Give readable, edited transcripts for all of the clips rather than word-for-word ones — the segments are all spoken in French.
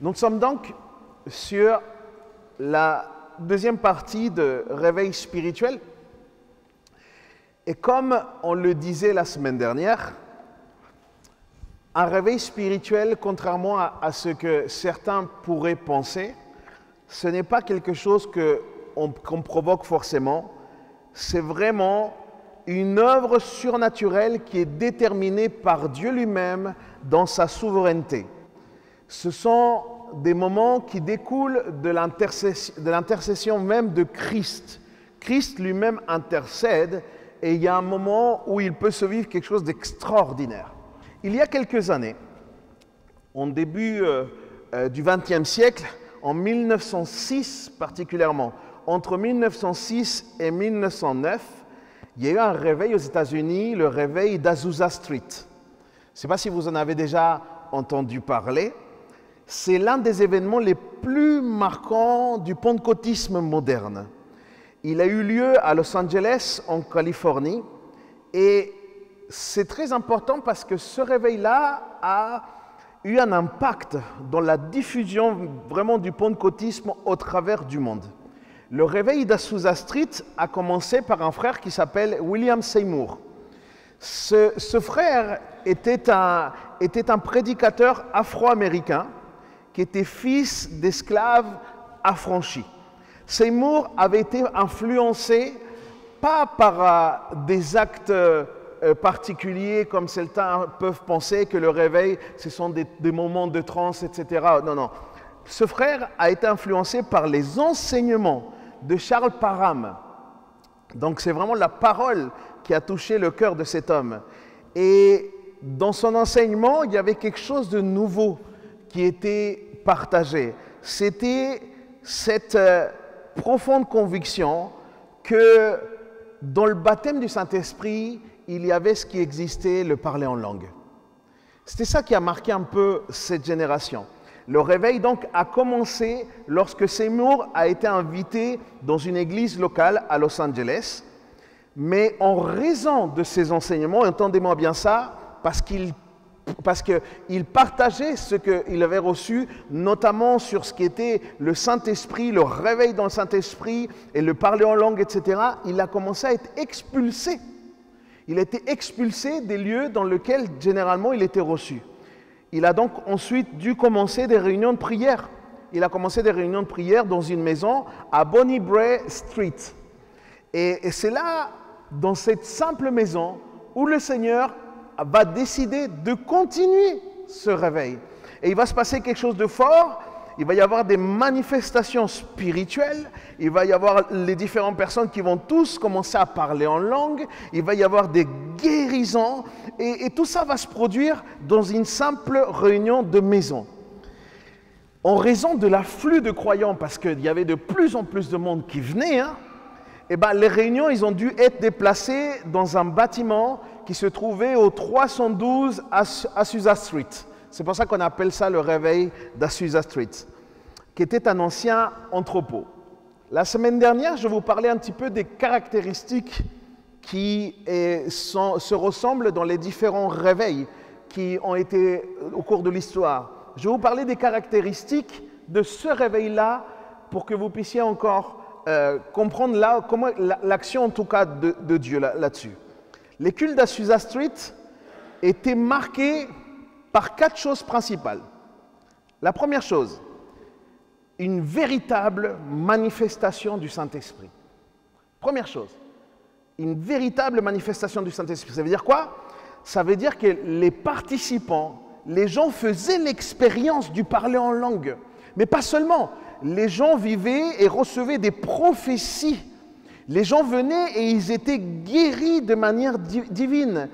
Nous sommes donc sur la deuxième partie de réveil spirituel. Et comme on le disait la semaine dernière, un réveil spirituel, contrairement à ce que certains pourraient penser, ce n'est pas quelque chose qu'on provoque forcément. C'est vraiment une œuvre surnaturelle qui est déterminée par Dieu lui-même dans sa souveraineté. Ce sont des moments qui découlent de l'intercession même de Christ. Christ lui-même intercède et il y a un moment où il peut se vivre quelque chose d'extraordinaire. Il y a quelques années, au début du XXe siècle, en 1906 particulièrement, entre 1906 et 1909, il y a eu un réveil aux États-Unis, le réveil d'Azusa Street. Je ne sais pas si vous en avez déjà entendu parler. C'est l'un des événements les plus marquants du pentecôtisme moderne. Il a eu lieu à Los Angeles, en Californie, et c'est très important parce que ce réveil-là a eu un impact dans la diffusion vraiment du pentecôtisme au travers du monde. Le réveil d'Azusa Street a commencé par un frère qui s'appelle William Seymour. Ce frère était un prédicateur afro-américain qui était fils d'esclaves affranchis. Seymour avait été influencé pas par des actes particuliers comme certains peuvent penser que le réveil, ce sont des moments de transe, etc. Non, non. Ce frère a été influencé par les enseignements de Charles Parham. Donc c'est vraiment la parole qui a touché le cœur de cet homme. Et dans son enseignement, il y avait quelque chose de nouveau qui était partagé. C'était cette profonde conviction que dans le baptême du Saint-Esprit, il y avait ce qui existait, le parler en langue. C'était ça qui a marqué un peu cette génération. Le réveil donc a commencé lorsque Seymour a été invité dans une église locale à Los Angeles. Mais en raison de ses enseignements, entendez-moi bien ça, parce qu'il partageait ce qu'il avait reçu, notamment sur ce qui était le Saint-Esprit, le réveil dans le Saint-Esprit et le parler en langue, etc., il a commencé à être expulsé. Il a été expulsé des lieux dans lesquels généralement il était reçu. Il a donc ensuite dû commencer des réunions de prière. Il a commencé des réunions de prière dans une maison à Bonnie Brae Street. Et c'est là, dans cette simple maison, où le Seigneur va décider de continuer ce réveil. Et il va se passer quelque chose de fort. Il va y avoir des manifestations spirituelles. Il va y avoir les différentes personnes qui vont tous commencer à parler en langue. Il va y avoir des guérisons. Et tout ça va se produire dans une simple réunion de maison. En raison de l'afflux de croyants, parce qu'il y avait de plus en plus de monde qui venait, les réunions ils ont dû être déplacées dans un bâtiment qui se trouvait au 312 Azusa Street. C'est pour ça qu'on appelle ça le réveil d'Azusa Street, qui était un ancien entrepôt. La semaine dernière, je vous parlais un petit peu des caractéristiques qui se ressemblent dans les différents réveils qui ont été au cours de l'histoire. Je vais vous parler des caractéristiques de ce réveil-là pour que vous puissiez encore comprendre là, comment l'action en tout cas de Dieu là-dessus. Les cultes d'Azusa Street étaient marqués par 4 choses principales. La première chose, une véritable manifestation du Saint-Esprit. Première chose, une véritable manifestation du Saint-Esprit. Ça veut dire quoi? Ça veut dire que les participants, les gens faisaient l'expérience du parler en langue. Mais pas seulement. Les gens vivaient et recevaient des prophéties. Les gens venaient et ils étaient guéris de manière divine.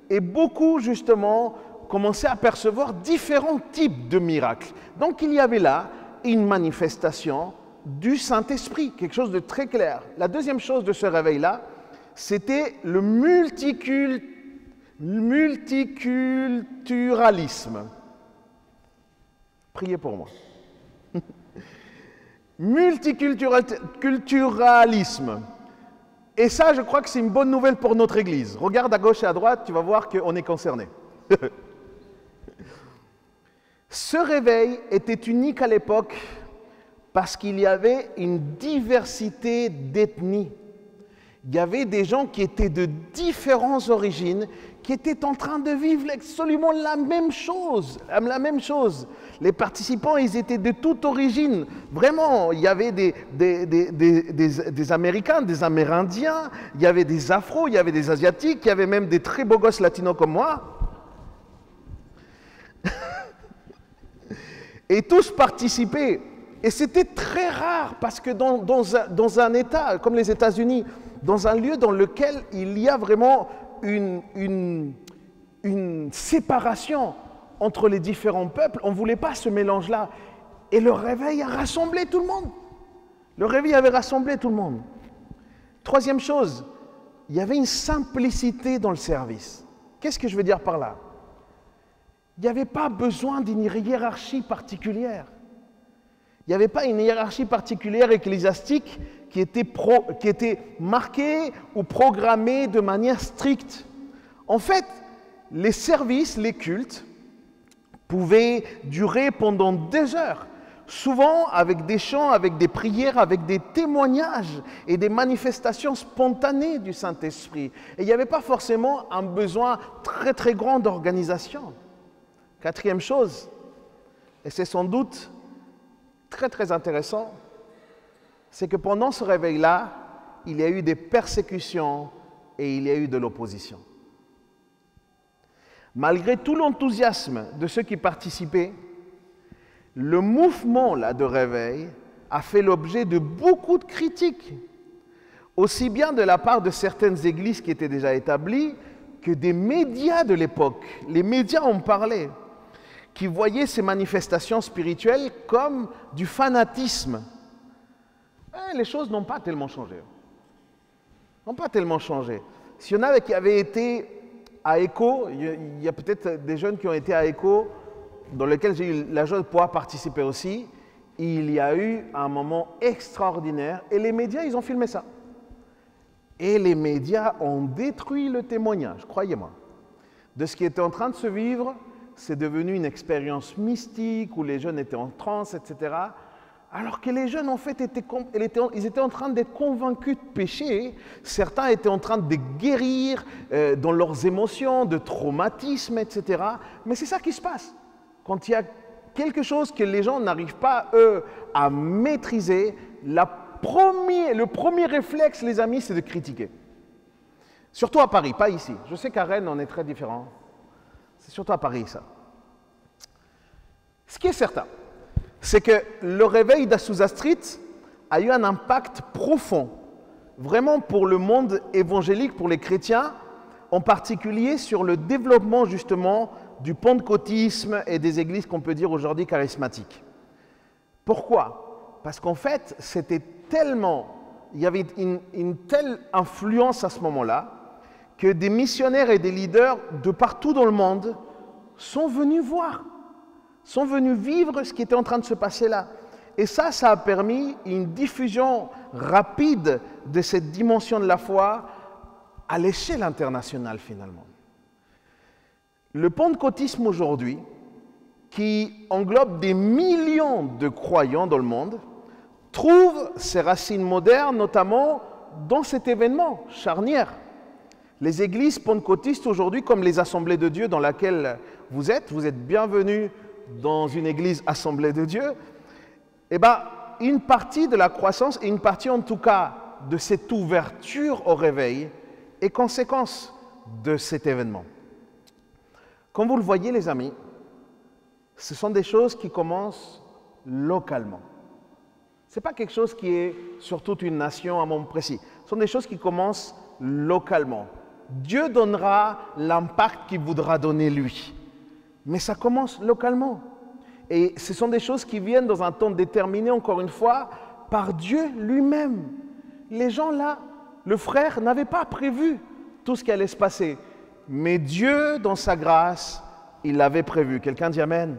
Et beaucoup, justement, commençaient à percevoir différents types de miracles. Donc, il y avait là une manifestation du Saint-Esprit, quelque chose de très clair. La deuxième chose de ce réveil-là, c'était le multiculturalisme. Priez pour moi. Multiculturalisme. Et ça, je crois que c'est une bonne nouvelle pour notre Église. Regarde à gauche et à droite, tu vas voir qu'on est concerné. Ce réveil était unique à l'époque parce qu'il y avait une diversité d'ethnies. Il y avait des gens qui étaient de différentes origines, qui étaient en train de vivre absolument la même chose. Les participants, ils étaient de toute origine. Vraiment, il y avait des Américains, des Amérindiens, il y avait des Afros, il y avait des Asiatiques, il y avait même des très beaux gosses latinos comme moi. Et tous participaient. Et c'était très rare parce que dans un État comme les États-Unis, dans un lieu dans lequel il y a vraiment une séparation entre les différents peuples, on ne voulait pas ce mélange-là. Et le réveil a rassemblé tout le monde. Le réveil avait rassemblé tout le monde. Troisième chose, il y avait une simplicité dans le service. Qu'est-ce que je veux dire par là? Il n'y avait pas besoin d'une hiérarchie particulière. Il n'y avait pas une hiérarchie particulière ecclésiastique qui était marquée ou programmée de manière stricte. En fait, les services, les cultes, pouvaient durer pendant des heures, souvent avec des chants, avec des prières, avec des témoignages et des manifestations spontanées du Saint-Esprit. Et il n'y avait pas forcément un besoin très très grand d'organisation. Quatrième chose, et c'est sans doute très très intéressant, c'est que pendant ce réveil-là, il y a eu des persécutions et il y a eu de l'opposition. Malgré tout l'enthousiasme de ceux qui participaient, le mouvement là, de réveil a fait l'objet de beaucoup de critiques, aussi bien de la part de certaines églises qui étaient déjà établies que des médias de l'époque. Les médias en parlaient, qui voyaient ces manifestations spirituelles comme du fanatisme. Les choses n'ont pas tellement changé. N'ont pas tellement changé. S'il y en a qui avaient été à ECHO, il y a peut-être des jeunes qui ont été à ECHO, dans lequel j'ai eu la joie de pouvoir participer aussi. Il y a eu un moment extraordinaire et les médias, ils ont filmé ça. Et les médias ont détruit le témoignage, croyez-moi. De ce qui était en train de se vivre, c'est devenu une expérience mystique où les jeunes étaient en transe, etc. Alors que les jeunes, en fait, ils étaient en train d'être convaincus de péché. Certains étaient en train de guérir dans leurs émotions, de traumatismes, etc. Mais c'est ça qui se passe. Quand il y a quelque chose que les gens n'arrivent pas, eux, à maîtriser, le premier réflexe, les amis, c'est de critiquer. Surtout à Paris, pas ici. Je sais qu'à Rennes, on est très différent. C'est surtout à Paris, ça. Ce qui est certain, c'est que le réveil d'Azusa Street a eu un impact profond, vraiment pour le monde évangélique, pour les chrétiens, en particulier sur le développement justement du pentecôtisme et des églises qu'on peut dire aujourd'hui charismatiques. Pourquoi? Parce qu'en fait, il y avait une telle influence à ce moment-là, que des missionnaires et des leaders de partout dans le monde sont venus voir, sont venus vivre ce qui était en train de se passer là. Et ça a permis une diffusion rapide de cette dimension de la foi à l'échelle internationale finalement. Le pentecôtisme aujourd'hui, qui englobe des millions de croyants dans le monde, trouve ses racines modernes notamment dans cet événement charnière. Les églises pentecôtistes aujourd'hui, comme les assemblées de Dieu dans laquelle vous êtes bienvenus dans une église assemblée de Dieu, eh bien, une partie de la croissance et une partie en tout cas de cette ouverture au réveil est conséquence de cet événement. Comme vous le voyez les amis, ce sont des choses qui commencent localement. Ce n'est pas quelque chose qui est sur toute une nation à un moment précis. Ce sont des choses qui commencent localement. Dieu donnera l'impact qu'il voudra donner lui. Mais ça commence localement. Et ce sont des choses qui viennent dans un temps déterminé, encore une fois, par Dieu lui-même. Les gens là, le frère n'avait pas prévu tout ce qui allait se passer. Mais Dieu, dans sa grâce, il l'avait prévu. Quelqu'un dit Amen.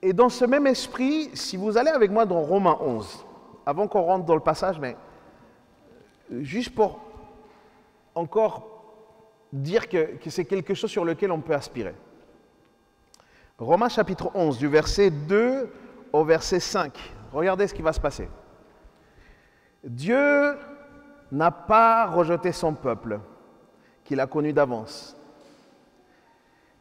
Et dans ce même esprit, si vous allez avec moi dans Romains 11, avant qu'on rentre dans le passage, mais juste pour encore dire que c'est quelque chose sur lequel on peut aspirer. Romains chapitre 11, du verset 2 au verset 5. Regardez ce qui va se passer. Dieu n'a pas rejeté son peuple, qu'il a connu d'avance.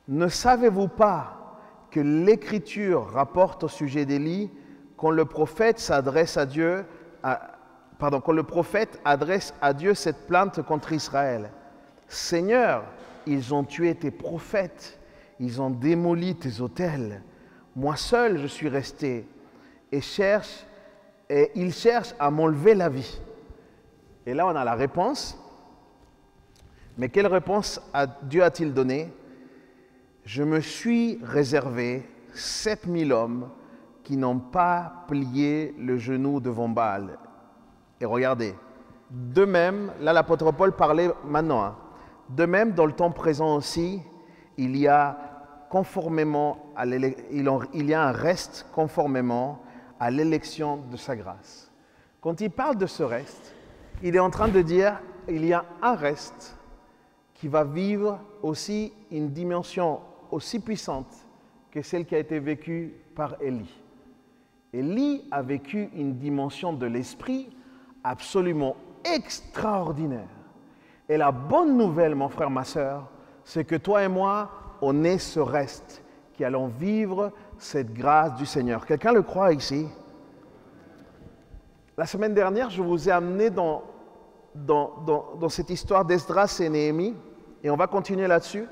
Ne savez-vous pas que l'Écriture rapporte au sujet d'Élie quand le prophète adresse à Dieu cette plainte contre Israël. Seigneur, ils ont tué tes prophètes, ils ont démoli tes autels. Moi seul, je suis resté et ils cherchent à m'enlever la vie. Et là, on a la réponse. Mais quelle réponse Dieu a-t-il donnée? Je me suis réservé 7000 hommes qui n'ont pas plié le genou devant Baal. Et regardez, de même, là l'apôtre Paul parlait maintenant, hein, de même dans le temps présent aussi, il y a un reste conformément à l'élection de sa grâce. Quand il parle de ce reste, il est en train de dire il y a un reste qui va vivre aussi une dimension aussi puissante que celle qui a été vécue par Élie. Élie a vécu une dimension de l'esprit absolument extraordinaire. Et la bonne nouvelle, mon frère, ma sœur, c'est que toi et moi, on est ce reste qui allons vivre cette grâce du Seigneur. Quelqu'un le croit ici? La semaine dernière, je vous ai amené dans cette histoire d'Esdras et Néhémie, et on va continuer là-dessus,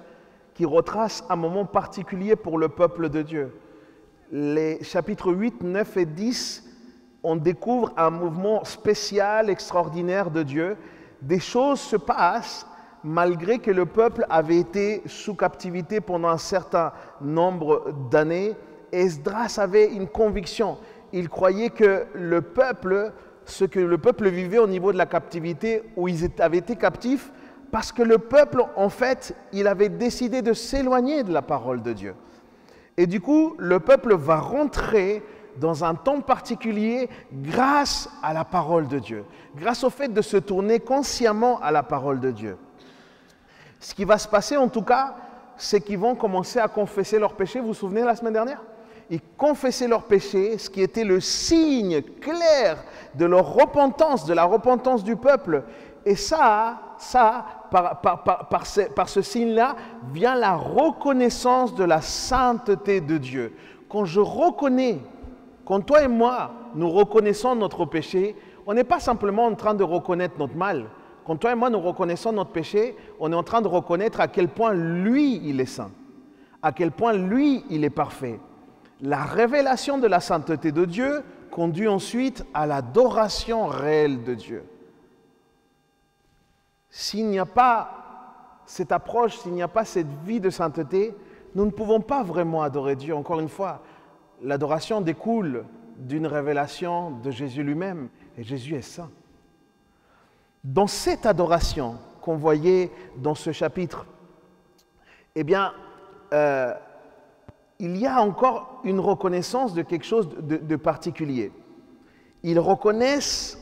qui retrace un moment particulier pour le peuple de Dieu. Les chapitres 8, 9 et 10, on découvre un mouvement spécial, extraordinaire de Dieu. Des choses se passent malgré que le peuple avait été sous captivité pendant un certain nombre d'années. Esdras avait une conviction. Il croyait que ce que le peuple vivait au niveau de la captivité, où ils avaient été captifs, parce que le peuple, en fait, il avait décidé de s'éloigner de la parole de Dieu. Et du coup, le peuple va rentrer dans un temps particulier grâce à la parole de Dieu, grâce au fait de se tourner consciemment à la parole de Dieu. Ce qui va se passer, en tout cas, c'est qu'ils vont commencer à confesser leurs péchés. Vous vous souvenez la semaine dernière? Ils confessaient leurs péchés, ce qui était le signe clair de leur repentance, de la repentance du peuple. Et par ce signe-là, vient la reconnaissance de la sainteté de Dieu. Quand toi et moi, nous reconnaissons notre péché, on n'est pas simplement en train de reconnaître notre mal. Quand toi et moi, nous reconnaissons notre péché, on est en train de reconnaître à quel point lui, il est saint, à quel point lui, il est parfait. La révélation de la sainteté de Dieu conduit ensuite à l'adoration réelle de Dieu. S'il n'y a pas cette approche, s'il n'y a pas cette vie de sainteté, nous ne pouvons pas vraiment adorer Dieu. Encore une fois, l'adoration découle d'une révélation de Jésus lui-même, et Jésus est saint. Dans cette adoration qu'on voyait dans ce chapitre, eh bien, il y a encore une reconnaissance de quelque chose de particulier. Ils reconnaissent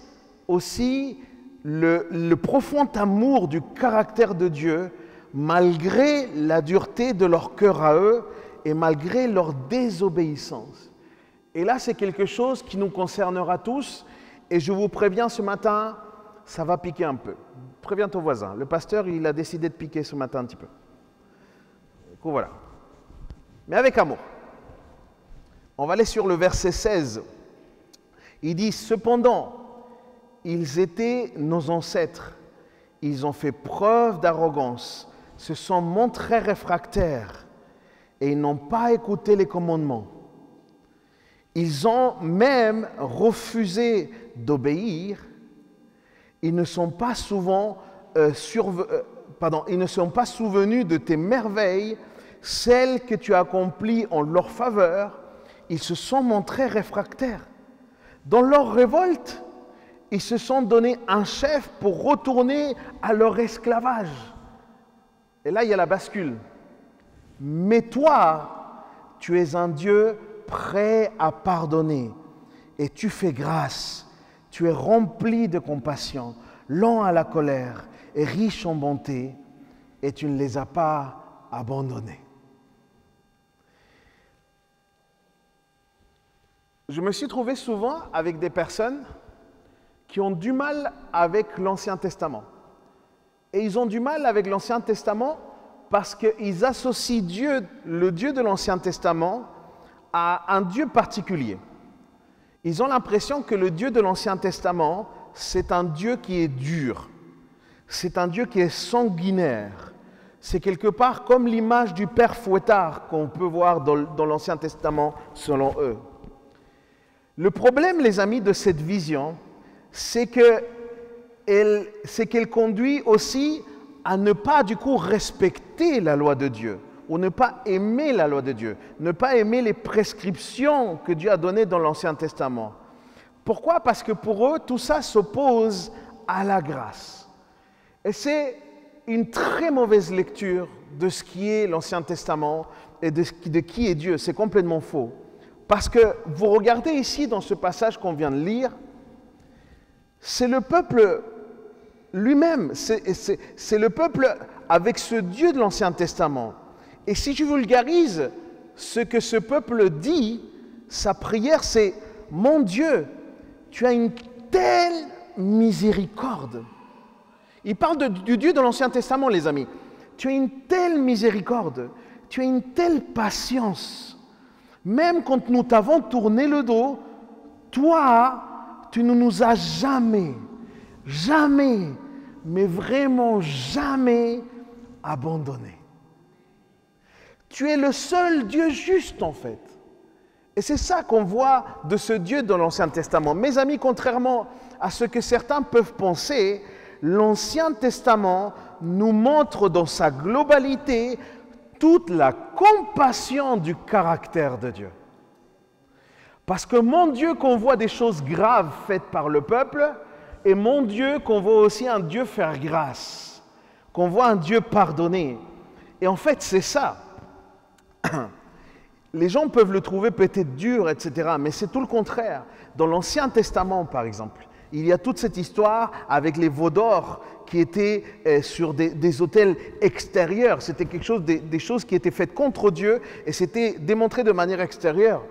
aussi le profond amour du caractère de Dieu, malgré la dureté de leur cœur à eux et malgré leur désobéissance. Et là, c'est quelque chose qui nous concernera tous. Et je vous préviens ce matin, ça va piquer un peu. Préviens ton voisin. Le pasteur, il a décidé de piquer ce matin un petit peu. Du coup, voilà. Mais avec amour. On va aller sur le verset 16. Il dit, cependant, ils étaient nos ancêtres. Ils ont fait preuve d'arrogance, se sont montrés réfractaires et ils n'ont pas écouté les commandements. Ils ont même refusé d'obéir. Ils ne sont pas ils ne sont pas souvenus de tes merveilles, celles que tu as accomplies en leur faveur. Ils se sont montrés réfractaires. Dans leur révolte, ils se sont donné un chef pour retourner à leur esclavage. Et là, il y a la bascule. Mais toi, tu es un Dieu prêt à pardonner et tu fais grâce. Tu es rempli de compassion, lent à la colère et riche en bonté, et tu ne les as pas abandonnés. je me suis trouvé souvent avec des personnes qui ont du mal avec l'Ancien Testament. Et ils ont du mal avec l'Ancien Testament parce qu'ils associent Dieu, le Dieu de l'Ancien Testament, à un Dieu particulier. Ils ont l'impression que le Dieu de l'Ancien Testament, c'est un Dieu qui est dur. C'est un Dieu qui est sanguinaire. C'est quelque part comme l'image du Père Fouettard qu'on peut voir dans l'Ancien Testament selon eux. Le problème, les amis, de cette vision, c'est qu'elle conduit aussi à ne pas du coup respecter la loi de Dieu ou ne pas aimer la loi de Dieu, ne pas aimer les prescriptions que Dieu a données dans l'Ancien Testament. Pourquoi? Parce que pour eux, tout ça s'oppose à la grâce. Et c'est une très mauvaise lecture de ce qui est l'Ancien Testament et de qui est Dieu. C'est complètement faux. Parce que vous regardez ici dans ce passage qu'on vient de lire, c'est le peuple lui-même, c'est le peuple avec ce Dieu de l'Ancien Testament. Et si je vulgarise ce que ce peuple dit, sa prière c'est « Mon Dieu, tu as une telle miséricorde ». Il parle du Dieu de l'Ancien Testament, les amis. Tu as une telle miséricorde, tu as une telle patience. Même quand nous t'avons tourné le dos, toi, tu ne nous as jamais, mais vraiment jamais abandonnés. Tu es le seul Dieu juste en fait. Et c'est ça qu'on voit de ce Dieu dans l'Ancien Testament. Mes amis, contrairement à ce que certains peuvent penser, l'Ancien Testament nous montre dans sa globalité toute la compassion du caractère de Dieu. Parce que mon Dieu qu'on voit des choses graves faites par le peuple, et mon Dieu qu'on voit aussi un Dieu faire grâce, qu'on voit un Dieu pardonner. Et en fait, c'est ça. Les gens peuvent le trouver peut-être dur, etc., mais c'est tout le contraire. Dans l'Ancien Testament, par exemple, il y a toute cette histoire avec les veaux d'or qui étaient sur des autels extérieurs. C'était quelque chose, des choses qui étaient faites contre Dieu et c'était démontré de manière extérieure.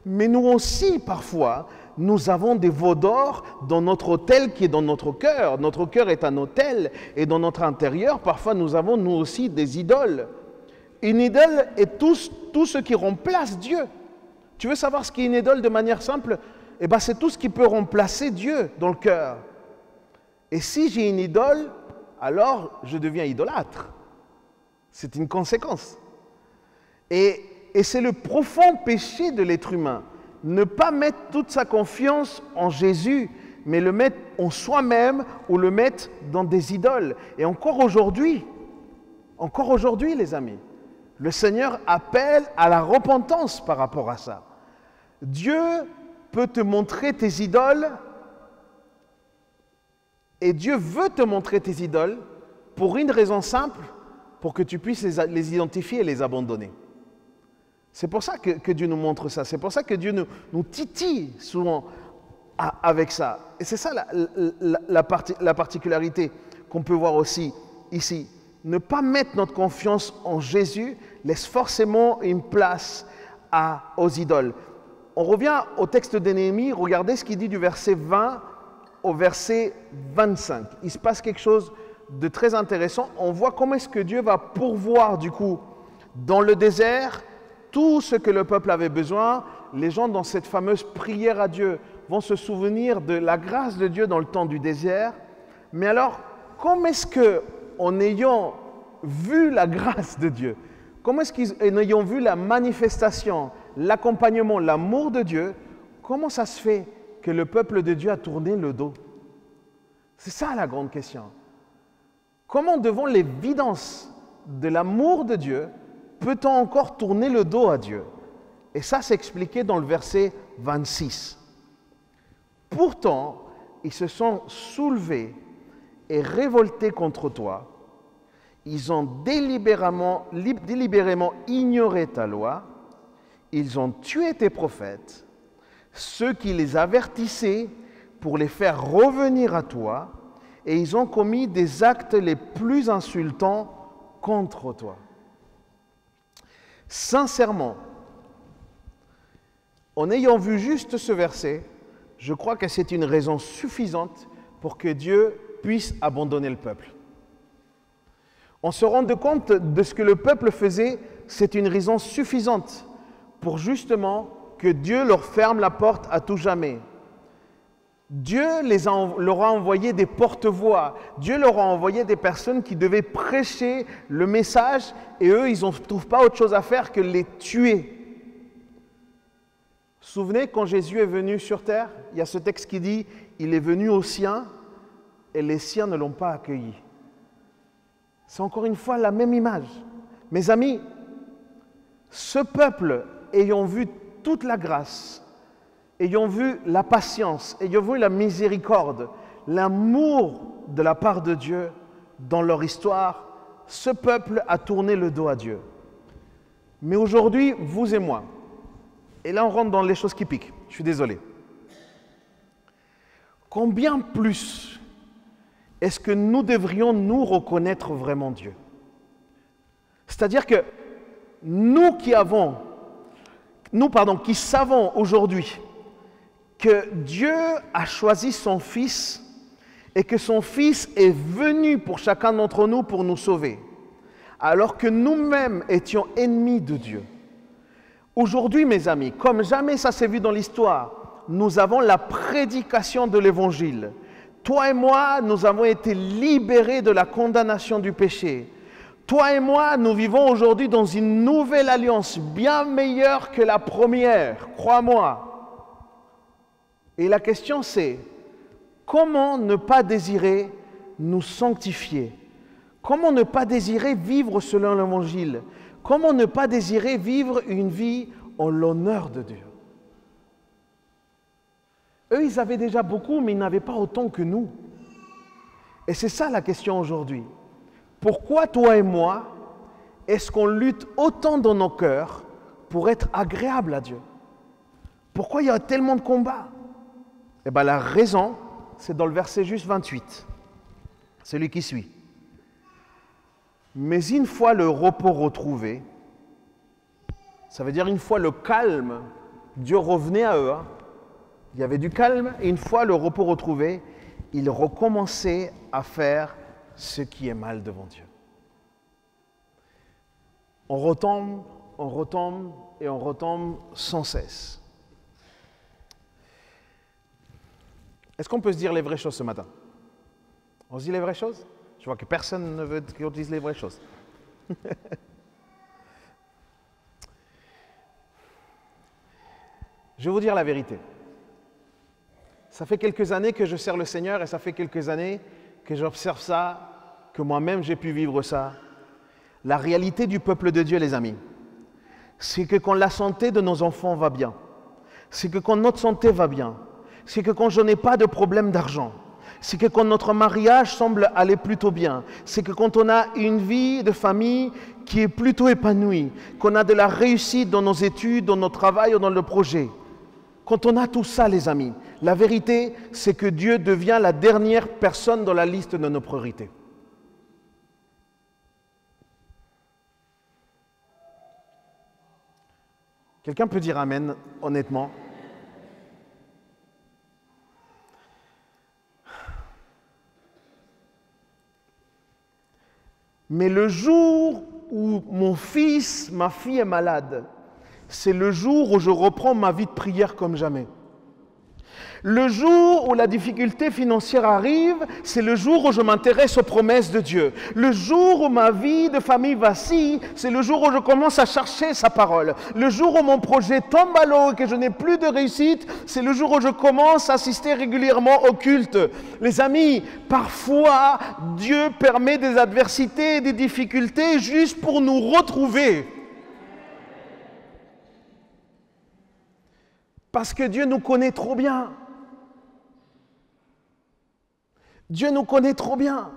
Mais nous aussi, parfois, nous avons des veaux d'or dans notre autel qui est dans notre cœur. Notre cœur est un autel et dans notre intérieur, parfois, nous avons nous aussi des idoles. Une idole est tout ce qui remplace Dieu. Tu veux savoir ce qu'est une idole de manière simple? Eh bien, c'est tout ce qui peut remplacer Dieu dans le cœur. Et si j'ai une idole, alors je deviens idolâtre. C'est une conséquence. Et c'est le profond péché de l'être humain. Ne pas mettre toute sa confiance en Jésus, mais le mettre en soi-même ou le mettre dans des idoles. Et encore aujourd'hui, les amis, le Seigneur appelle à la repentance par rapport à ça. Dieu peut te montrer tes idoles et Dieu veut te montrer tes idoles pour une raison simple, pour que tu puisses les identifier et les abandonner. C'est pour ça que Dieu nous montre ça. C'est pour ça que Dieu nous titille souvent avec ça. Et c'est ça la particularité qu'on peut voir aussi ici. Ne pas mettre notre confiance en Jésus laisse forcément une place aux idoles. On revient au texte de Néhémie, regardez ce qu'il dit du verset 20 au verset 25. Il se passe quelque chose de très intéressant. On voit comment est-ce que Dieu va pourvoir du coup dans le désert tout ce que le peuple avait besoin. Les gens dans cette fameuse prière à Dieu vont se souvenir de la grâce de Dieu dans le temps du désert. Mais alors, comment est-ce que, en ayant vu la grâce de Dieu, comment est-ce qu'en ayant vu la manifestation, l'accompagnement, l'amour de Dieu, comment ça se fait que le peuple de Dieu a tourné le dos? C'est ça la grande question. Comment devant l'évidence de l'amour de Dieu, peut-on encore tourner le dos à Dieu? Et ça, c'est expliqué dans le verset 26. Pourtant, ils se sont soulevés et révoltés contre toi. Ils ont délibérément ignoré ta loi. Ils ont tué tes prophètes, ceux qui les avertissaient pour les faire revenir à toi, et ils ont commis des actes les plus insultants contre toi. Sincèrement, En ayant vu juste ce verset, je crois que c'est une raison suffisante pour que Dieu puisse abandonner le peuple. On se rend compte de ce que le peuple faisait, c'est une raison suffisante pour justement que Dieu leur ferme la porte à tout jamais. Dieu leur a envoyé des porte-voix. Dieu leur a envoyé des personnes qui devaient prêcher le message et eux, ils ne trouvent pas autre chose à faire que les tuer. Vous vous souvenez, quand Jésus est venu sur terre, il y a ce texte qui dit « Il est venu aux siens et les siens ne l'ont pas accueilli ». C'est encore une fois la même image. Mes amis, ce peuple, ayant vu toute la grâce, ayant vu la patience, ayant vu la miséricorde, l'amour de la part de Dieu dans leur histoire, ce peuple a tourné le dos à Dieu. Mais aujourd'hui, vous et moi, et là on rentre dans les choses qui piquent, je suis désolé. Combien plus est-ce que nous devrions nous reconnaître vraiment Dieu? C'est-à-dire que nous qui savons aujourd'hui que Dieu a choisi son Fils et que son Fils est venu pour chacun d'entre nous pour nous sauver, alors que nous-mêmes étions ennemis de Dieu. Aujourd'hui, mes amis, comme jamais ça s'est vu dans l'histoire, nous avons la prédication de l'Évangile. Toi et moi, nous avons été libérés de la condamnation du péché. Toi et moi, nous vivons aujourd'hui dans une nouvelle alliance, bien meilleure que la première, crois-moi. Et la question c'est, comment ne pas désirer nous sanctifier? Comment ne pas désirer vivre selon l'Évangile? Comment ne pas désirer vivre une vie en l'honneur de Dieu? Eux, ils avaient déjà beaucoup, mais ils n'avaient pas autant que nous. Et c'est ça la question aujourd'hui. Pourquoi toi et moi, est-ce qu'on lutte autant dans nos cœurs pour être agréable à Dieu? Pourquoi il y a tellement de combats? Eh bien, la raison, c'est dans le verset juste 28, celui qui suit. Mais une fois le repos retrouvé, ça veut dire une fois le calme, Dieu revenait à eux. Il y avait du calme et une fois le repos retrouvé, ils recommençaient à faire ce qui est mal devant Dieu. On retombe et on retombe sans cesse. Est-ce qu'on peut se dire les vraies choses ce matin? On se dit les vraies choses? Je vois que personne ne veut qu'on dise les vraies choses. Je vais vous dire la vérité. Ça fait quelques années que je sers le Seigneur et ça fait quelques années que j'observe ça, que moi-même j'ai pu vivre ça. La réalité du peuple de Dieu, les amis, c'est que quand la santé de nos enfants va bien, c'est que quand notre santé va bien, c'est que quand je n'ai pas de problème d'argent, c'est que quand notre mariage semble aller plutôt bien, c'est que quand on a une vie de famille qui est plutôt épanouie, qu'on a de la réussite dans nos études, dans notre travail ou dans le projet. Quand on a tout ça, les amis, la vérité, c'est que Dieu devient la dernière personne dans la liste de nos priorités. Quelqu'un peut dire Amen, honnêtement? Mais le jour où mon fils, ma fille est malade, c'est le jour où je reprends ma vie de prière comme jamais. Le jour où la difficulté financière arrive, c'est le jour où je m'intéresse aux promesses de Dieu. Le jour où ma vie de famille vacille, c'est le jour où je commence à chercher sa parole. Le jour où mon projet tombe à l'eau et que je n'ai plus de réussite, c'est le jour où je commence à assister régulièrement au culte. Les amis, parfois, Dieu permet des adversités et des difficultés juste pour nous retrouver. Parce que Dieu nous connaît trop bien. Dieu nous connaît trop bien.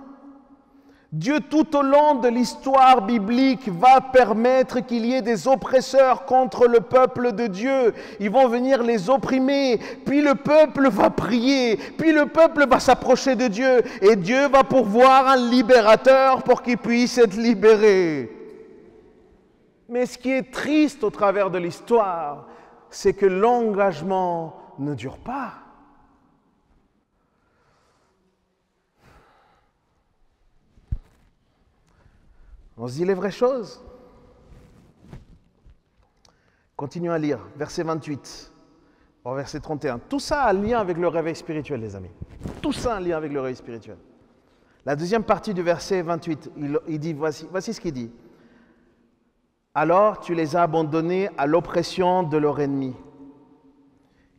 Dieu, tout au long de l'histoire biblique, va permettre qu'il y ait des oppresseurs contre le peuple de Dieu. Ils vont venir les opprimer, puis le peuple va prier, puis le peuple va s'approcher de Dieu, et Dieu va pourvoir un libérateur pour qu'il puisse être libéré. Mais ce qui est triste au travers de l'histoire, c'est que l'engagement ne dure pas. On se dit les vraies choses. Continuons à lire, verset 28, au verset 31. Tout ça a un lien avec le réveil spirituel, les amis. Tout ça a un lien avec le réveil spirituel. La deuxième partie du verset 28, il dit, voici ce qu'il dit. Alors tu les as abandonnés à l'oppression de leur ennemi,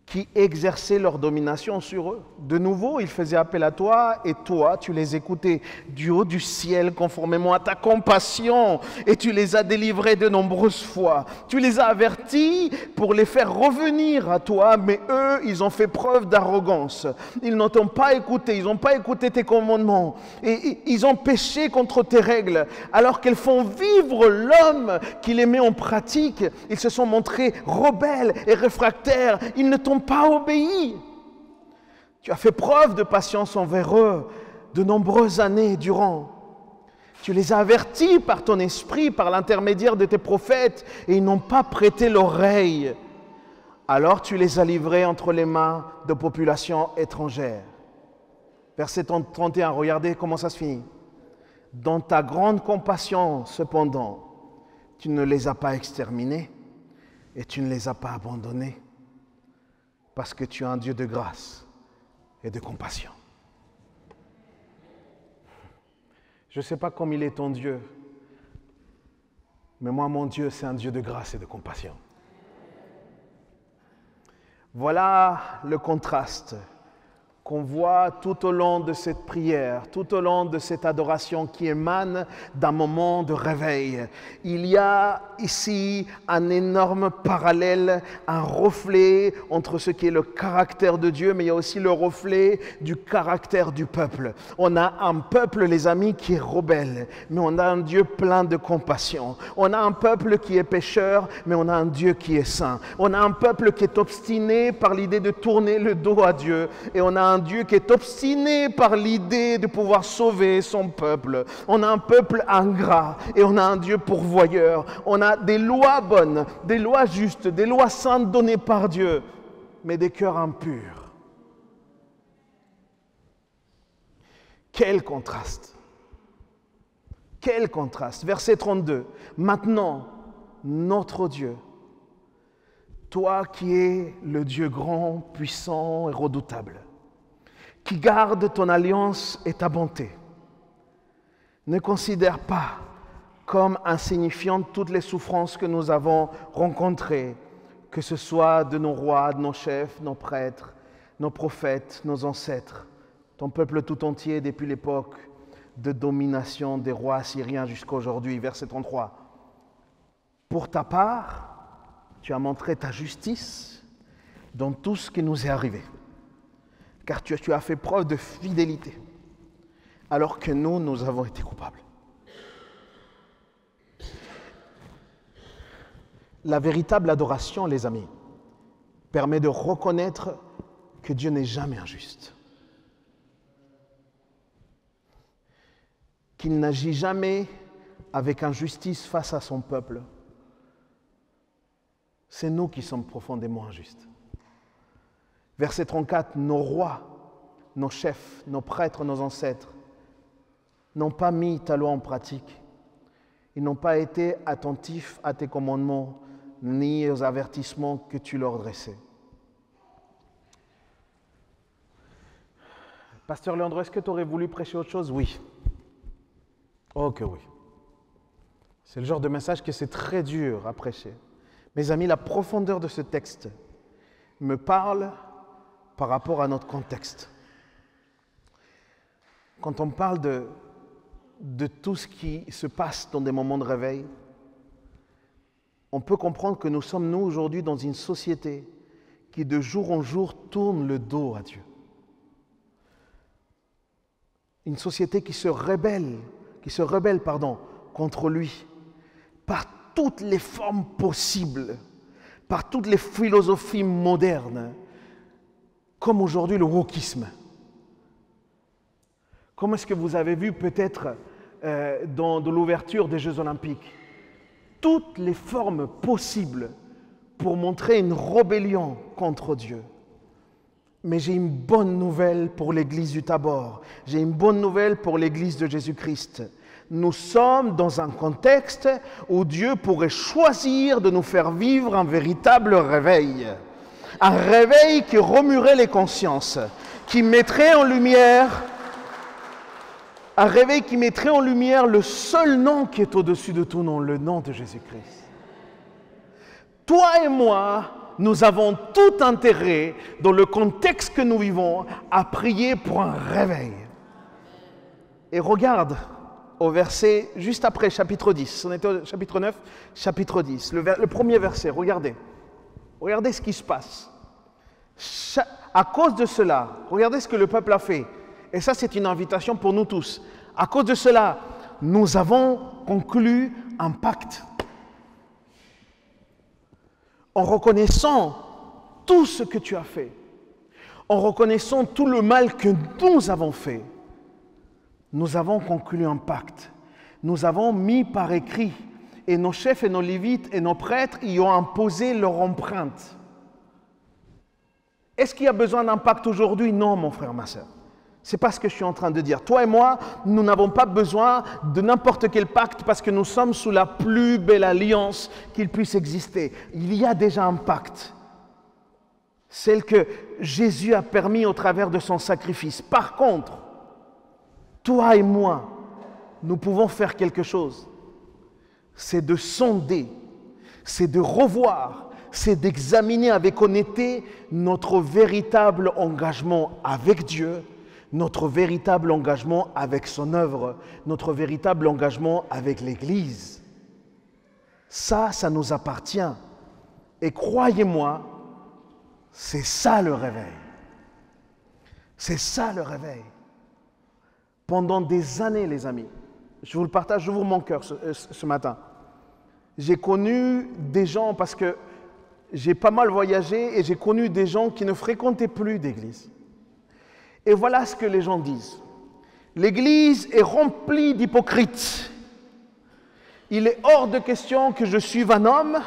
qui exerçait leur domination sur eux. De nouveau, ils faisaient appel à toi, et toi, tu les écoutais du haut du ciel, conformément à ta compassion, et tu les as délivrés de nombreuses fois. Tu les as avertis pour les faire revenir à toi, mais eux, ils ont fait preuve d'arrogance. Ils ne t'ont pas écouté, ils n'ont pas écouté tes commandements, et ils ont péché contre tes règles. Alors qu'elles font vivre l'homme qui les met en pratique, ils se sont montrés rebelles et réfractaires. Ils ne t'ont pas obéi. Tu as fait preuve de patience envers eux de nombreuses années durant. Tu les as avertis par ton esprit, par l'intermédiaire de tes prophètes, et ils n'ont pas prêté l'oreille. Alors tu les as livrés entre les mains de populations étrangères. Verset 31, regardez comment ça se finit. Dans ta grande compassion, cependant, tu ne les as pas exterminés et tu ne les as pas abandonnés. Parce que tu es un Dieu de grâce et de compassion. Je ne sais pas comme il est ton Dieu, mais moi, mon Dieu, c'est un Dieu de grâce et de compassion. Voilà le contraste qu'on voit tout au long de cette prière, tout au long de cette adoration qui émane d'un moment de réveil. Il y a ici un énorme parallèle, un reflet entre ce qui est le caractère de Dieu, mais il y a aussi le reflet du caractère du peuple. On a un peuple, les amis, qui est rebelle, mais on a un Dieu plein de compassion. On a un peuple qui est pécheur, mais on a un Dieu qui est saint. On a un peuple qui est obstiné par l'idée de tourner le dos à Dieu, et on a un Dieu qui est obstiné par l'idée de pouvoir sauver son peuple. On a un peuple ingrat et on a un Dieu pourvoyeur. On a des lois bonnes, des lois justes, des lois saintes données par Dieu, mais des cœurs impurs. Quel contraste! Quel contraste! Verset 32. Maintenant, notre Dieu, toi qui es le Dieu grand, puissant et redoutable, qui garde ton alliance et ta bonté, ne considère pas comme insignifiantes toutes les souffrances que nous avons rencontrées, que ce soit de nos rois, de nos chefs, nos prêtres, nos prophètes, nos ancêtres, ton peuple tout entier depuis l'époque de domination des rois assyriens jusqu'à aujourd'hui. Verset 33. Pour ta part, tu as montré ta justice dans tout ce qui nous est arrivé, car tu as fait preuve de fidélité, alors que nous avons été coupables. La véritable adoration, les amis, permet de reconnaître que Dieu n'est jamais injuste, qu'il n'agit jamais avec injustice face à son peuple. C'est nous qui sommes profondément injustes. Verset 34, nos rois, nos chefs, nos prêtres, nos ancêtres n'ont pas mis ta loi en pratique. Ils n'ont pas été attentifs à tes commandements ni aux avertissements que tu leur dressais. Pasteur Leandro, est-ce que tu aurais voulu prêcher autre chose? Oui. Oh que oui. C'est le genre de message que c'est très dur à prêcher. Mes amis, la profondeur de ce texte me parle par rapport à notre contexte. Quand on parle de tout ce qui se passe dans des moments de réveil, on peut comprendre que nous sommes, nous, aujourd'hui, dans une société qui, de jour en jour, tourne le dos à Dieu. Une société qui se rebelle contre lui, par toutes les formes possibles, par toutes les philosophies modernes, comme aujourd'hui le wokisme. Comme est-ce que vous avez vu peut-être dans l'ouverture des Jeux Olympiques, toutes les formes possibles pour montrer une rébellion contre Dieu. Mais j'ai une bonne nouvelle pour l'Église du Tabor. J'ai une bonne nouvelle pour l'Église de Jésus-Christ. Nous sommes dans un contexte où Dieu pourrait choisir de nous faire vivre un véritable réveil. Un réveil qui remuerait les consciences, qui mettrait en lumière, un réveil qui mettrait en lumière le seul nom qui est au-dessus de tout nom, le nom de Jésus-Christ. Toi et moi, nous avons tout intérêt, dans le contexte que nous vivons, à prier pour un réveil. Et regarde au verset juste après, chapitre 10. On était au chapitre 9, chapitre 10. Le premier verset, regardez. Regardez ce qui se passe. À cause de cela, regardez ce que le peuple a fait. Et ça, c'est une invitation pour nous tous. À cause de cela, nous avons conclu un pacte. En reconnaissant tout ce que tu as fait, en reconnaissant tout le mal que nous avons fait, nous avons conclu un pacte. Nous avons mis par écrit, et nos chefs et nos lévites et nos prêtres y ont imposé leur empreinte. Est-ce qu'il y a besoin d'un pacte aujourd'hui? Non, mon frère, ma sœur. C'est pas ce que je suis en train de dire. Toi et moi, nous n'avons pas besoin de n'importe quel pacte parce que nous sommes sous la plus belle alliance qu'il puisse exister. Il y a déjà un pacte. Celle que Jésus a permis au travers de son sacrifice. Par contre, toi et moi, nous pouvons faire quelque chose. C'est de sonder, c'est de revoir, c'est d'examiner avec honnêteté notre véritable engagement avec Dieu, notre véritable engagement avec son œuvre, notre véritable engagement avec l'Église. Ça nous appartient. Et croyez-moi, c'est ça le réveil. C'est ça le réveil. Pendant des années, les amis, je vous le partage, j'ouvre mon cœur ce matin. J'ai connu des gens, parce que j'ai pas mal voyagé, et j'ai connu des gens qui ne fréquentaient plus d'église. Et voilà ce que les gens disent. L'église est remplie d'hypocrites. Il est hors de question que je suive un homme.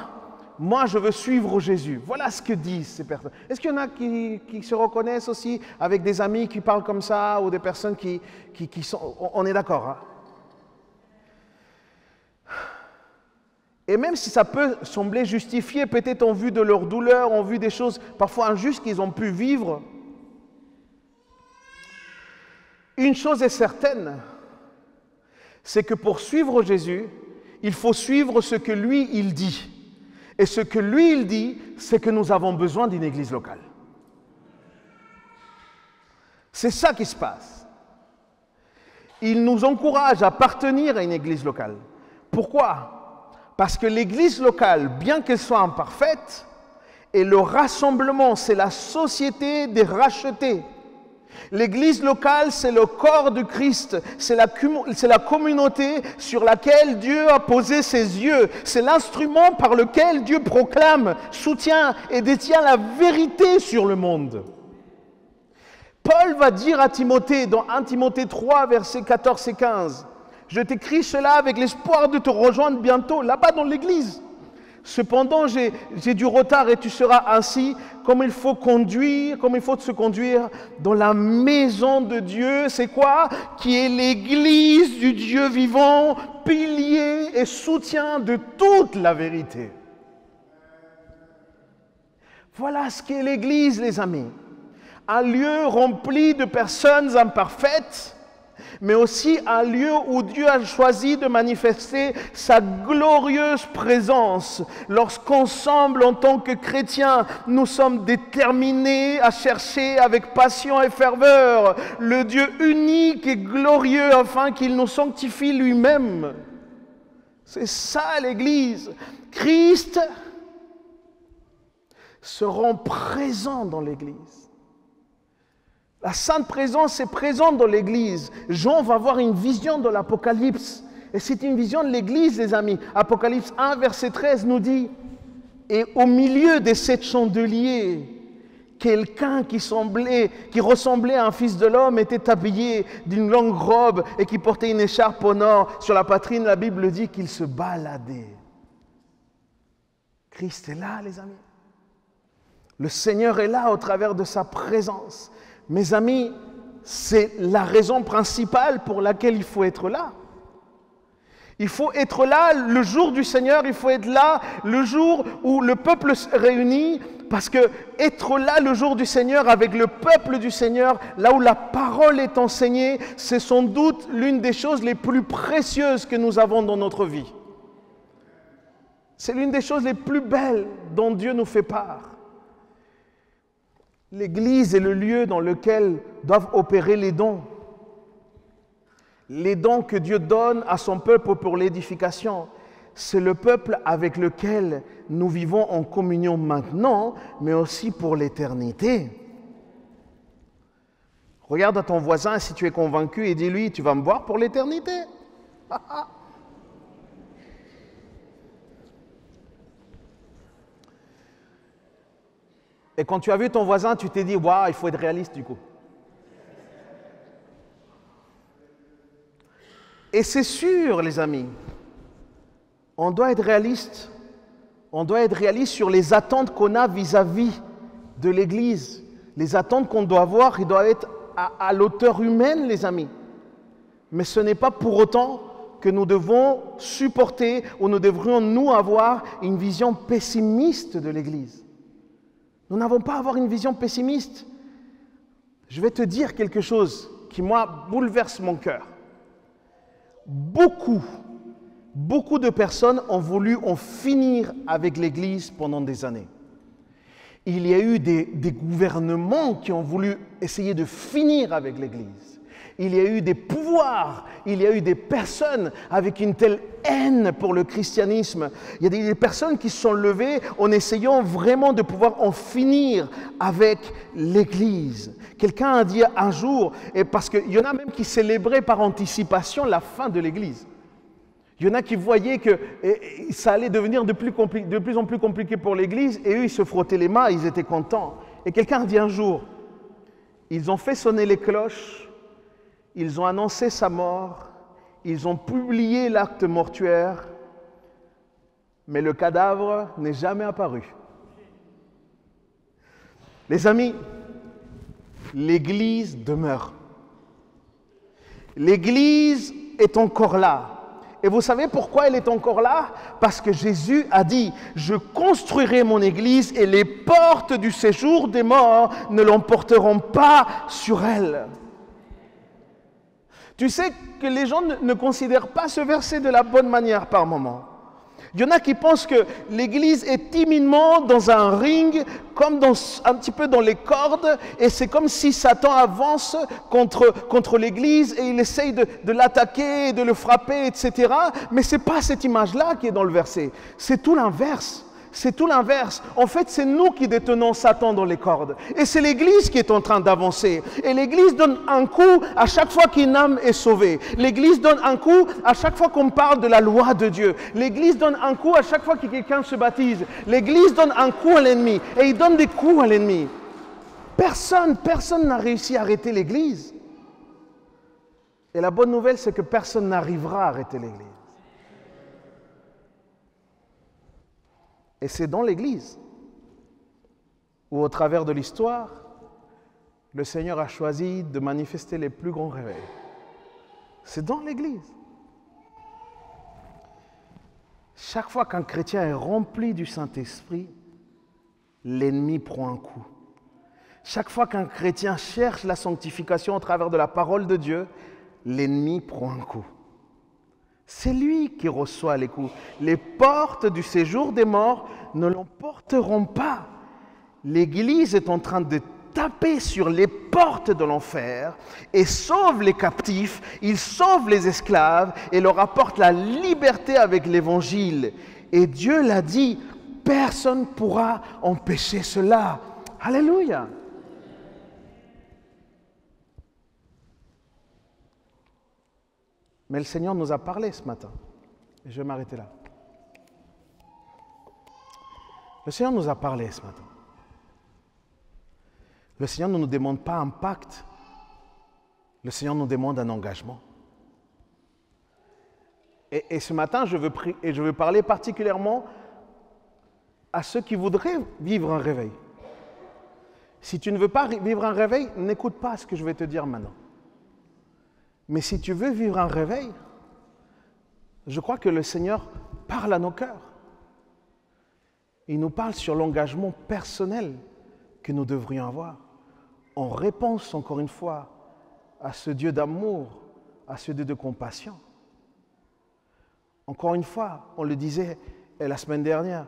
Moi, je veux suivre Jésus. Voilà ce que disent ces personnes. Est-ce qu'il y en a qui se reconnaissent aussi avec des amis qui parlent comme ça ou des personnes qui sont... On est d'accord, hein? Et même si ça peut sembler justifié, peut-être en vue de leur douleur, en vue des choses parfois injustes qu'ils ont pu vivre, une chose est certaine, c'est que pour suivre Jésus, il faut suivre ce que lui, il dit. Et ce que lui, il dit, c'est que nous avons besoin d'une église locale. C'est ça qui se passe. Il nous encourage à appartenir à une église locale. Pourquoi? Parce que l'église locale, bien qu'elle soit imparfaite, et le rassemblement, c'est la société des rachetés. L'église locale, c'est le corps de Christ, c'est la communauté sur laquelle Dieu a posé ses yeux, c'est l'instrument par lequel Dieu proclame, soutient et détient la vérité sur le monde. Paul va dire à Timothée, dans 1 Timothée 3, versets 14 et 15, « Je t'écris cela avec l'espoir de te rejoindre bientôt, là-bas dans l'église. Cependant, j'ai du retard et tu seras ainsi comme il faut se conduire dans la maison de Dieu. C'est quoi? Qui est l'église du Dieu vivant, pilier et soutien de toute la vérité. » Voilà ce qu'est l'église, les amis. Un lieu rempli de personnes imparfaites, mais aussi un lieu où Dieu a choisi de manifester sa glorieuse présence. Lorsqu'ensemble, en tant que chrétiens, nous sommes déterminés à chercher avec passion et ferveur le Dieu unique et glorieux afin qu'il nous sanctifie lui-même. C'est ça l'Église. Christ se rend présent dans l'Église. La Sainte Présence est présente dans l'Église. Jean va avoir une vision de l'Apocalypse. Et c'est une vision de l'Église, les amis. Apocalypse 1, verset 13 nous dit « Et au milieu des 7 chandeliers, quelqu'un qui ressemblait à un fils de l'homme était habillé d'une longue robe et qui portait une écharpe au nord. Sur la poitrine, la Bible dit qu'il se baladait. » Christ est là, les amis. Le Seigneur est là au travers de sa présence. Mes amis, c'est la raison principale pour laquelle il faut être là. Il faut être là le jour du Seigneur, il faut être là le jour où le peuple se réunit, parce que être là le jour du Seigneur avec le peuple du Seigneur, là où la parole est enseignée, c'est sans doute l'une des choses les plus précieuses que nous avons dans notre vie. C'est l'une des choses les plus belles dont Dieu nous fait part. L'Église est le lieu dans lequel doivent opérer les dons. Les dons que Dieu donne à son peuple pour l'édification. C'est le peuple avec lequel nous vivons en communion maintenant, mais aussi pour l'éternité. Regarde à ton voisin si tu es convaincu et dis-lui, tu vas me voir pour l'éternité. Et quand tu as vu ton voisin, tu t'es dit, waouh, il faut être réaliste du coup. Et c'est sûr, les amis, on doit être réaliste. On doit être réaliste sur les attentes qu'on a vis-à-vis de l'Église. Les attentes qu'on doit avoir, ils doivent être à l'auteur humaine, les amis. Mais ce n'est pas pour autant que nous devons supporter ou nous devrions, nous, avoir une vision pessimiste de l'Église. Nous n'avons pas à avoir une vision pessimiste. Je vais te dire quelque chose qui, moi, bouleverse mon cœur. Beaucoup de personnes ont voulu en finir avec l'Église pendant des années. Il y a eu des gouvernements qui ont voulu essayer de finir avec l'Église. Il y a eu des pouvoirs, il y a eu des personnes avec une telle haine pour le christianisme. Il y a des personnes qui se sont levées en essayant vraiment de pouvoir en finir avec l'Église. Quelqu'un a dit un jour, et parce qu'il y en a même qui célébraient par anticipation la fin de l'Église. Il y en a qui voyaient que ça allait devenir de plus en plus compliqué pour l'Église, et eux, ils se frottaient les mains, ils étaient contents. Et quelqu'un a dit un jour, ils ont fait sonner les cloches, ils ont annoncé sa mort, ils ont publié l'acte mortuaire, mais le cadavre n'est jamais apparu. Les amis, l'Église demeure. L'Église est encore là. Et vous savez pourquoi elle est encore là? Parce que Jésus a dit, je construirai mon Église et les portes du séjour des morts ne l'emporteront pas sur elle. Tu sais que les gens ne considèrent pas ce verset de la bonne manière par moment. Il y en a qui pensent que l'Église est timidement dans un ring, comme un petit peu dans les cordes, et c'est comme si Satan avance contre l'Église et il essaye de l'attaquer, de le frapper, etc. Mais ce n'est pas cette image-là qui est dans le verset, c'est tout l'inverse. C'est tout l'inverse. En fait, c'est nous qui détenons Satan dans les cordes. Et c'est l'Église qui est en train d'avancer. Et l'Église donne un coup à chaque fois qu'une âme est sauvée. L'Église donne un coup à chaque fois qu'on parle de la loi de Dieu. L'Église donne un coup à chaque fois que quelqu'un se baptise. L'Église donne un coup à l'ennemi. Et il donne des coups à l'ennemi. Personne n'a réussi à arrêter l'Église. Et la bonne nouvelle, c'est que personne n'arrivera à arrêter l'Église. Et c'est dans l'Église où, au travers de l'histoire, le Seigneur a choisi de manifester les plus grands réveils. C'est dans l'Église. Chaque fois qu'un chrétien est rempli du Saint-Esprit, l'ennemi prend un coup. Chaque fois qu'un chrétien cherche la sanctification au travers de la parole de Dieu, l'ennemi prend un coup. C'est lui qui reçoit les coups. Les portes du séjour des morts ne l'emporteront pas. L'Église est en train de taper sur les portes de l'enfer et sauve les captifs, il sauve les esclaves et leur apporte la liberté avec l'Évangile. Et Dieu l'a dit, personne ne pourra empêcher cela. Alléluia! Mais le Seigneur nous a parlé ce matin. Et je vais m'arrêter là. Le Seigneur nous a parlé ce matin. Le Seigneur ne nous demande pas un pacte. Le Seigneur nous demande un engagement. Et ce matin, je veux parler particulièrement à ceux qui voudraient vivre un réveil. Si tu ne veux pas vivre un réveil, n'écoute pas ce que je vais te dire maintenant. Mais si tu veux vivre un réveil, je crois que le Seigneur parle à nos cœurs. Il nous parle sur l'engagement personnel que nous devrions avoir, en réponse, encore une fois, à ce Dieu d'amour, à ce Dieu de compassion. Encore une fois, on le disait la semaine dernière,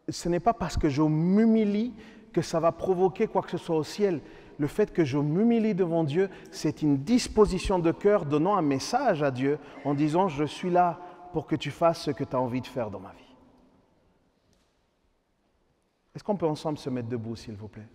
ce n'est pas parce que je m'humilie que ça va provoquer quoi que ce soit au ciel. Le fait que je m'humilie devant Dieu, c'est une disposition de cœur donnant un message à Dieu en disant « Je suis là pour que tu fasses ce que tu as envie de faire dans ma vie ». Est-ce qu'on peut ensemble se mettre debout, s'il vous plaît ?